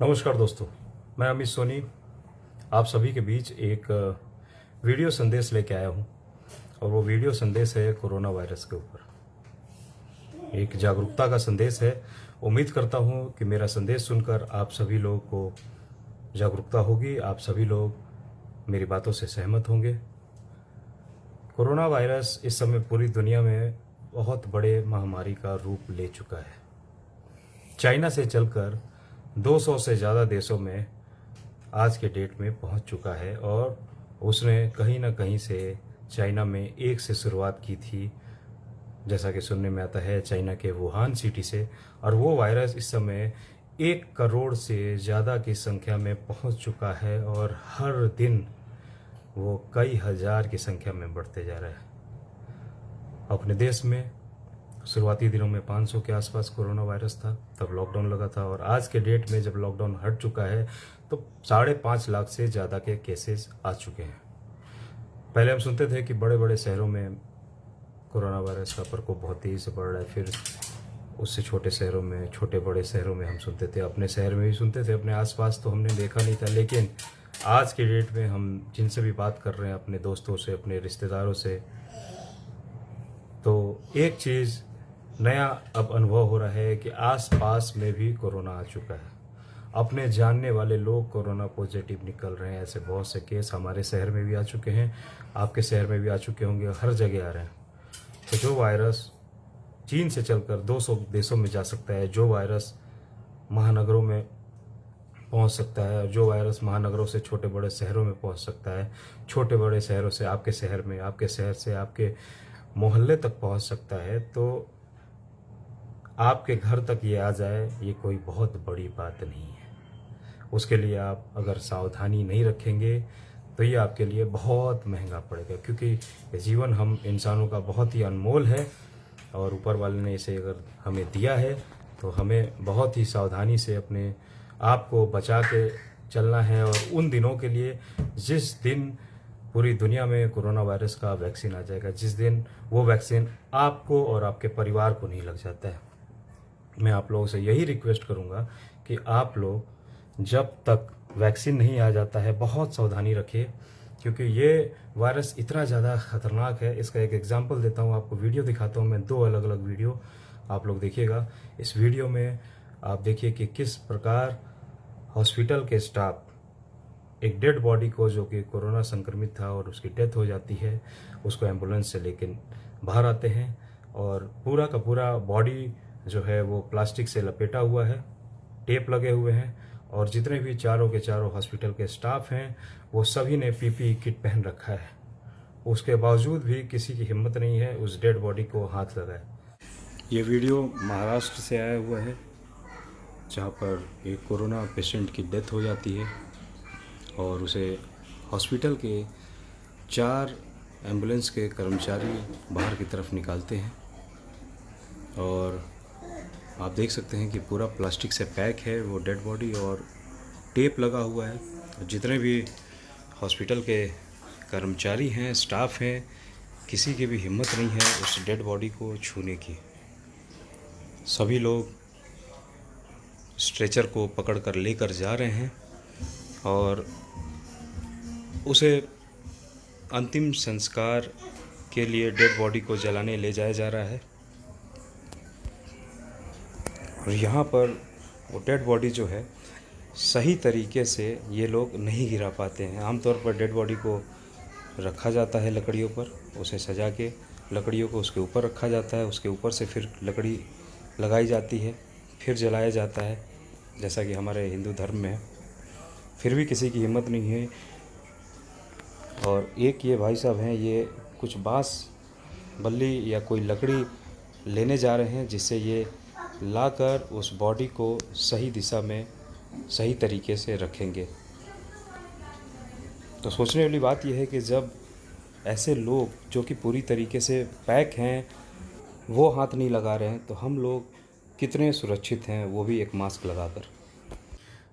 नमस्कार दोस्तों, मैं अमित सोनी आप सभी के बीच एक वीडियो संदेश लेके आया हूं और वो वीडियो संदेश है कोरोना वायरस के ऊपर। एक जागरूकता का संदेश है। उम्मीद करता हूं कि मेरा संदेश सुनकर आप सभी लोगों को जागरूकता होगी, आप सभी लोग मेरी बातों से सहमत होंगे। कोरोना वायरस इस समय पूरी दुनिया में बहुत बड़े महामारी का रूप ले चुका है। चाइना से चलकर 200 से ज़्यादा देशों में आज के डेट में पहुंच चुका है और उसने कहीं ना कहीं से चाइना में एक से शुरुआत की थी, जैसा कि सुनने में आता है चाइना के वुहान सिटी से। और वो वायरस इस समय 1 करोड़ से ज़्यादा की संख्या में पहुंच चुका है और हर दिन वो कई हज़ार की संख्या में बढ़ते जा रहा है। अपने देश में शुरुआती दिनों में 500 के आसपास कोरोना वायरस था, तब लॉकडाउन लगा था और आज के डेट में जब लॉकडाउन हट चुका है तो 5.5 लाख से ज़्यादा के केसेस आ चुके हैं। पहले हम सुनते थे कि बड़े बड़े शहरों में कोरोना वायरस का प्रकोप बहुत तेज़ी से बढ़ रहा है, फिर उससे छोटे शहरों में, छोटे बड़े शहरों में हम सुनते थे, अपने शहर में भी सुनते थे, अपने आसपास तो हमने देखा नहीं था। लेकिन आज के डेट में हम जिनसे भी बात कर रहे हैं, अपने दोस्तों से, अपने रिश्तेदारों से, तो एक चीज़ नया अब अनुभव हो रहा है कि आसपास में भी कोरोना आ चुका है। अपने जानने वाले लोग कोरोना पॉजिटिव निकल रहे हैं। ऐसे बहुत से केस हमारे शहर में भी आ चुके हैं, आपके शहर में भी आ चुके होंगे, हर जगह आ रहे हैं। तो जो वायरस चीन से चलकर 200 देशों में जा सकता है, जो वायरस महानगरों में पहुंच सकता है, जो वायरस महानगरों से छोटे बड़े शहरों में पहुंच सकता है, छोटे बड़े शहरों से आपके शहर में, आपके शहर से आपके मोहल्ले तक पहुंच सकता है, तो आपके घर तक ये आ जाए, ये कोई बहुत बड़ी बात नहीं है। उसके लिए आप अगर सावधानी नहीं रखेंगे तो ये आपके लिए बहुत महंगा पड़ेगा, क्योंकि ये जीवन हम इंसानों का बहुत ही अनमोल है और ऊपर वाले ने इसे अगर हमें दिया है तो हमें बहुत ही सावधानी से अपने आप को बचा के चलना है। और उन दिनों के लिए जिस दिन पूरी दुनिया में कोरोना वायरस का वैक्सीन आ जाएगा, जिस दिन वो वैक्सीन आपको और आपके परिवार को नहीं लग जाता है, मैं आप लोगों से यही रिक्वेस्ट करूंगा कि आप लोग जब तक वैक्सीन नहीं आ जाता है बहुत सावधानी रखिए, क्योंकि ये वायरस इतना ज़्यादा खतरनाक है। इसका एक एग्जांपल देता हूँ, आपको वीडियो दिखाता हूँ मैं, 2 अलग अलग वीडियो आप लोग देखिएगा। इस वीडियो में आप देखिए कि किस प्रकार हॉस्पिटल के स्टाफ एक डेड बॉडी को, जो कि कोरोना संक्रमित था और उसकी डेथ हो जाती है, उसको एम्बुलेंस से लेकर बाहर आते हैं और पूरा का पूरा बॉडी जो है वो प्लास्टिक से लपेटा हुआ है, टेप लगे हुए हैं और जितने भी चारों के चारों हॉस्पिटल के स्टाफ हैं वो सभी ने पीपीई किट पहन रखा है। उसके बावजूद भी किसी की हिम्मत नहीं है उस डेड बॉडी को हाथ लगाए। ये वीडियो महाराष्ट्र से आया हुआ है, जहाँ पर एक कोरोना पेशेंट की डेथ हो जाती है और उसे हॉस्पिटल के 4 एम्बुलेंस के कर्मचारी बाहर की तरफ निकालते हैं और आप देख सकते हैं कि पूरा प्लास्टिक से पैक है वो डेड बॉडी और टेप लगा हुआ है। जितने भी हॉस्पिटल के कर्मचारी हैं, स्टाफ हैं, किसी की भी हिम्मत नहीं है उस डेड बॉडी को छूने की। सभी लोग स्ट्रेचर को पकड़कर लेकर जा रहे हैं और उसे अंतिम संस्कार के लिए डेड बॉडी को जलाने ले जाया जा रहा है। और यहाँ पर वो डेड बॉडी जो है सही तरीके से ये लोग नहीं गिरा पाते हैं। आमतौर पर डेड बॉडी को रखा जाता है लकड़ियों पर, उसे सजा के लकड़ियों को उसके ऊपर रखा जाता है, उसके ऊपर से फिर लकड़ी लगाई जाती है, फिर जलाया जाता है, जैसा कि हमारे हिंदू धर्म में है। फिर भी किसी की हिम्मत नहीं है। और एक ये भाई साहब हैं, ये कुछ बांस बल्ली या कोई लकड़ी लेने जा रहे हैं, जिससे ये लाकर उस बॉडी को सही दिशा में सही तरीके से रखेंगे। तो सोचने वाली बात यह है कि जब ऐसे लोग जो कि पूरी तरीके से पैक हैं वो हाथ नहीं लगा रहे हैं, तो हम लोग कितने सुरक्षित हैं, वो भी एक मास्क लगाकर।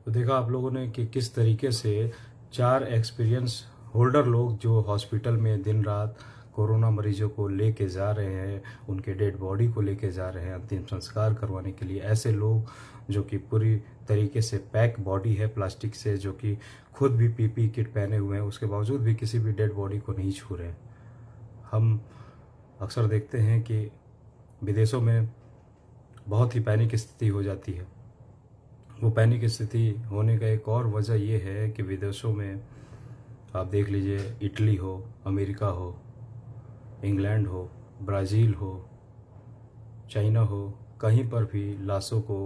तो देखा आप लोगों ने कि किस तरीके से 4 एक्सपीरियंस होल्डर लोग जो हॉस्पिटल में दिन रात कोरोना मरीजों को लेके जा रहे हैं, उनके डेड बॉडी को लेके जा रहे हैं अंतिम संस्कार करवाने के लिए। ऐसे लोग जो कि पूरी तरीके से पैक बॉडी है प्लास्टिक से, जो कि खुद भी पीपी किट पहने हुए हैं, उसके बावजूद भी किसी भी डेड बॉडी को नहीं छू रहे हैं। हम अक्सर देखते हैं कि विदेशों में बहुत ही पैनिक स्थिति हो जाती है। वो पैनिक स्थिति होने का एक और वजह ये है कि विदेशों में आप देख लीजिए, इटली हो, अमेरिका हो, इंग्लैंड हो, ब्राज़ील हो, चाइना हो, कहीं पर भी लाशों को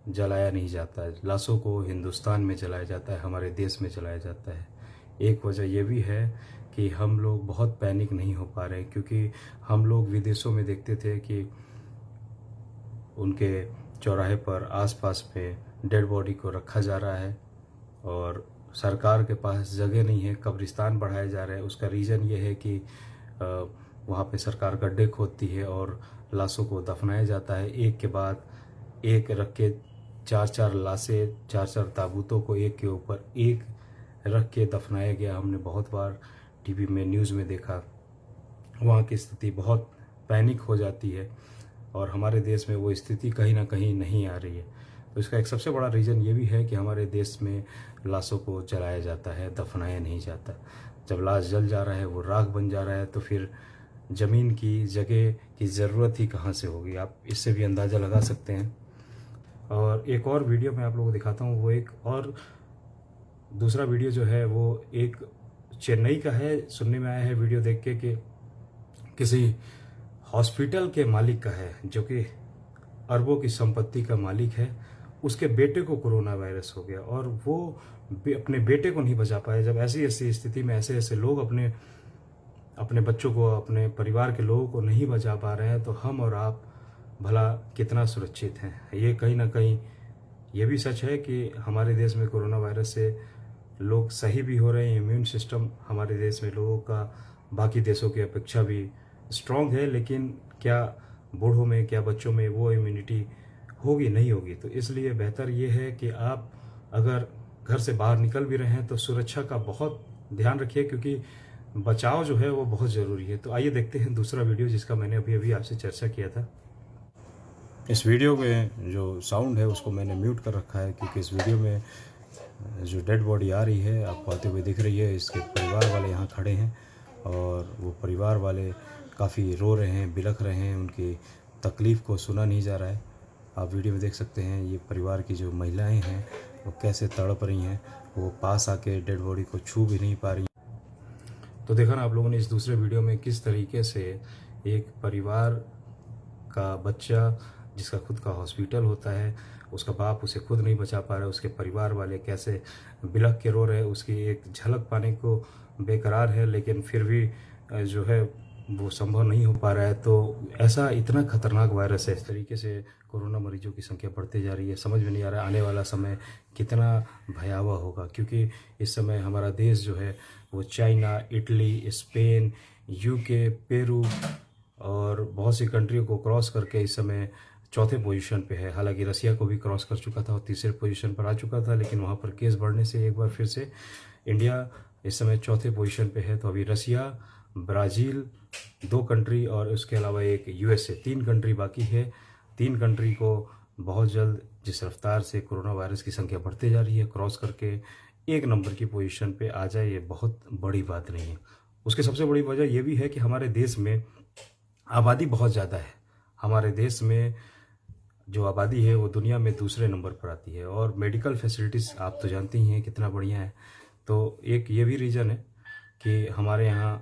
जलाया नहीं जाता है। लाशों को हिंदुस्तान में जलाया जाता है, हमारे देश में जलाया जाता है। एक वजह यह भी है कि हम लोग बहुत पैनिक नहीं हो पा रहे, क्योंकि हम लोग विदेशों में देखते थे कि उनके चौराहे पर आसपास में डेड बॉडी को रखा जा रहा है और सरकार के पास जगह नहीं है, कब्रिस्तान बढ़ाए जा रहे हैं। उसका रीज़न ये है कि वहाँ पे सरकार गड्ढे खोदती है और लाशों को दफनाया जाता है, एक के बाद एक रख के। चार चार लाशें, चार चार ताबूतों को एक के ऊपर एक रख के दफनाया गया। हमने बहुत बार टीवी में, न्यूज़ में देखा। वहाँ की स्थिति बहुत पैनिक हो जाती है और हमारे देश में वो स्थिति कहीं ना कहीं नहीं आ रही है। तो इसका एक सबसे बड़ा रीज़न ये भी है कि हमारे देश में लाशों को जलाया जाता है, दफनाया नहीं जाता। जब लाश जल जा रहा है, वो राख बन जा रहा है, तो फिर ज़मीन की जगह की ज़रूरत ही कहाँ से होगी, आप इससे भी अंदाज़ा लगा सकते हैं। और एक और वीडियो मैं आप लोगों को दिखाता हूँ। वो एक और दूसरा वीडियो जो है वो एक चेन्नई का है। सुनने में आया है वीडियो देख के कि किसी हॉस्पिटल के मालिक का है, जो कि अरबों की संपत्ति का मालिक है। उसके बेटे को कोरोना वायरस हो गया और वो अपने बेटे को नहीं बचा पाया। जब ऐसी ऐसी स्थिति में ऐसे ऐसे लोग अपने बच्चों को, अपने परिवार के लोगों को नहीं बचा पा रहे हैं, तो हम और आप भला कितना सुरक्षित हैं। ये कहीं ना कहीं ये भी सच है कि हमारे देश में कोरोना वायरस से लोग सही भी हो रहे हैं। इम्यून सिस्टम हमारे देश में लोगों का बाकी देशों की अपेक्षा भी स्ट्रॉन्ग है, लेकिन क्या बूढ़ों में, क्या बच्चों में वो इम्यूनिटी होगी, नहीं होगी। तो इसलिए बेहतर ये है कि आप अगर घर से बाहर निकल भी रहे हैं तो सुरक्षा का बहुत ध्यान रखिए, क्योंकि बचाव जो है वो बहुत ज़रूरी है। तो आइए देखते हैं दूसरा वीडियो जिसका मैंने अभी अभी आपसे चर्चा किया था। इस वीडियो में जो साउंड है उसको मैंने म्यूट कर रखा है, क्योंकि इस वीडियो में जो डेड बॉडी आ रही है, आपको आते हुए दिख रही है, इसके परिवार वाले यहाँ खड़े हैं और वो परिवार वाले काफ़ी रो रहे हैं, बिलख रहे हैं। उनकी तकलीफ़ को सुना नहीं जा रहा है। आप वीडियो में देख सकते हैं ये परिवार की जो महिलाएं हैं वो कैसे तड़प रही हैं, वो पास आके डेड बॉडी को छू भी नहीं पा रही। तो देखा ना आप लोगों ने इस दूसरे वीडियो में किस तरीके से एक परिवार का बच्चा, जिसका खुद का हॉस्पिटल होता है, उसका बाप उसे खुद नहीं बचा पा रहा है, उसके परिवार वाले कैसे बिलख के रो रहे हैं, उसकी एक झलक पाने को बेकरार है, लेकिन फिर भी जो है वो संभव नहीं हो पा रहा है। तो ऐसा इतना खतरनाक वायरस है, इस तरीके से कोरोना मरीजों की संख्या बढ़ती जा रही है। समझ में नहीं आ रहा है आने वाला समय कितना भयावह होगा, क्योंकि इस समय हमारा देश जो है वो China, Italy, Spain, UK, Peru और बहुत सी कंट्रियों को क्रॉस करके इस समय चौथे पोजीशन पे है। हालांकि रसिया को भी क्रॉस कर चुका था और तीसरे पोजीशन पर आ चुका था, लेकिन वहाँ पर केस बढ़ने से एक बार फिर से इंडिया इस समय चौथे पोजीशन पे है। तो अभी रसिया, ब्राज़ील 2 कंट्री और उसके अलावा एक यूएसए, 3 कंट्री बाकी है। 3 कंट्री को बहुत जल्द जिस रफ्तार से कोरोना वायरस की संख्या बढ़ती जा रही है, क्रॉस करके 1 नंबर की पोजीशन पे आ जाए, ये बहुत बड़ी बात नहीं है। उसकी सबसे बड़ी वजह यह भी है कि हमारे देश में आबादी बहुत ज़्यादा है। हमारे देश में जो आबादी है वो दुनिया में दूसरे नंबर पर आती है और मेडिकल फैसिलिटीज़ आप तो जानते ही हैं कितना बढ़िया है। तो एक ये भी रीज़न है कि हमारे यहाँ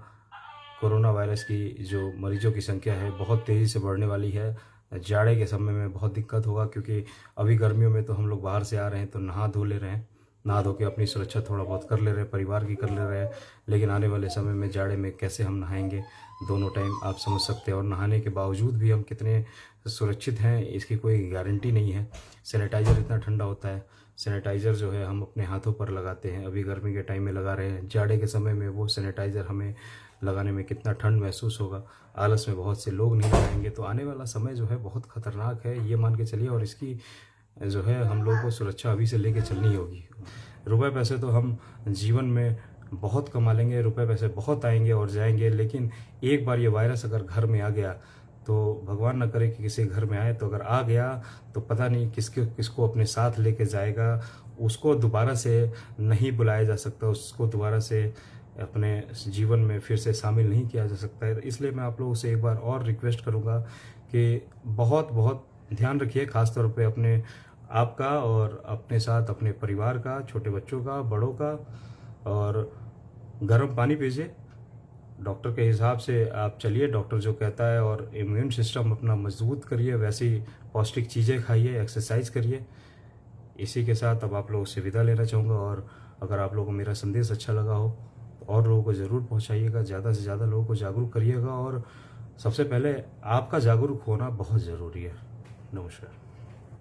कोरोना वायरस की जो मरीजों की संख्या है बहुत तेज़ी से बढ़ने वाली है। जाड़े के समय में बहुत दिक्कत होगा, क्योंकि अभी गर्मियों में तो हम लोग बाहर से आ रहे हैं तो नहा धो ले रहे हैं, नहा धो के अपनी सुरक्षा थोड़ा बहुत कर ले रहे हैं, परिवार की कर ले रहे हैं। लेकिन आने वाले समय में जाड़े में कैसे हम नहाएंगे दोनों टाइम, आप समझ सकते हैं। और नहाने के बावजूद भी हम कितने सुरक्षित हैं इसकी कोई गारंटी नहीं है। सैनिटाइज़र इतना ठंडा होता है, सैनिटाइज़र जो है हम अपने हाथों पर लगाते हैं, अभी गर्मी के टाइम में लगा रहे हैं, जाड़े के समय में वो सैनिटाइज़र हमें लगाने में कितना ठंड महसूस होगा। आलस में बहुत से लोग नहीं लगाएंगे। तो आने वाला समय जो है बहुत ख़तरनाक है, ये मान के चलिए। और इसकी जो है हम लोगों को सुरक्षा अभी से लेके चलनी होगी। रुपए पैसे तो हम जीवन में बहुत कमा लेंगे, रुपए पैसे बहुत आएंगे और जाएंगे, लेकिन एक बार ये वायरस अगर घर में आ गया तो भगवान न करे कि किसी घर में आए, तो अगर आ गया तो पता नहीं किसको अपने साथ लेके जाएगा। उसको दोबारा से नहीं बुलाया जा सकता, उसको दोबारा से अपने जीवन में फिर से शामिल नहीं किया जा सकता है। इसलिए मैं आप लोगों से एक बार और रिक्वेस्ट करूँगा कि बहुत बहुत ध्यान रखिए, खासतौर पे अपने आपका और अपने साथ अपने परिवार का, छोटे बच्चों का, बड़ों का। और गर्म पानी पीजिए, डॉक्टर के हिसाब से आप चलिए, डॉक्टर जो कहता है, और इम्यून सिस्टम अपना मजबूत करिए, वैसी पौष्टिक चीज़ें खाइए, एक्सरसाइज करिए। इसी के साथ अब आप लोगों से विदा लेना चाहूँगा। और अगर आप लोगों को मेरा संदेश अच्छा लगा हो तो और लोगों को ज़रूर पहुँचाइएगा, ज़्यादा से ज़्यादा लोगों को जागरूक करिएगा। और सबसे पहले आपका जागरूक होना बहुत ज़रूरी है। नमस्कार।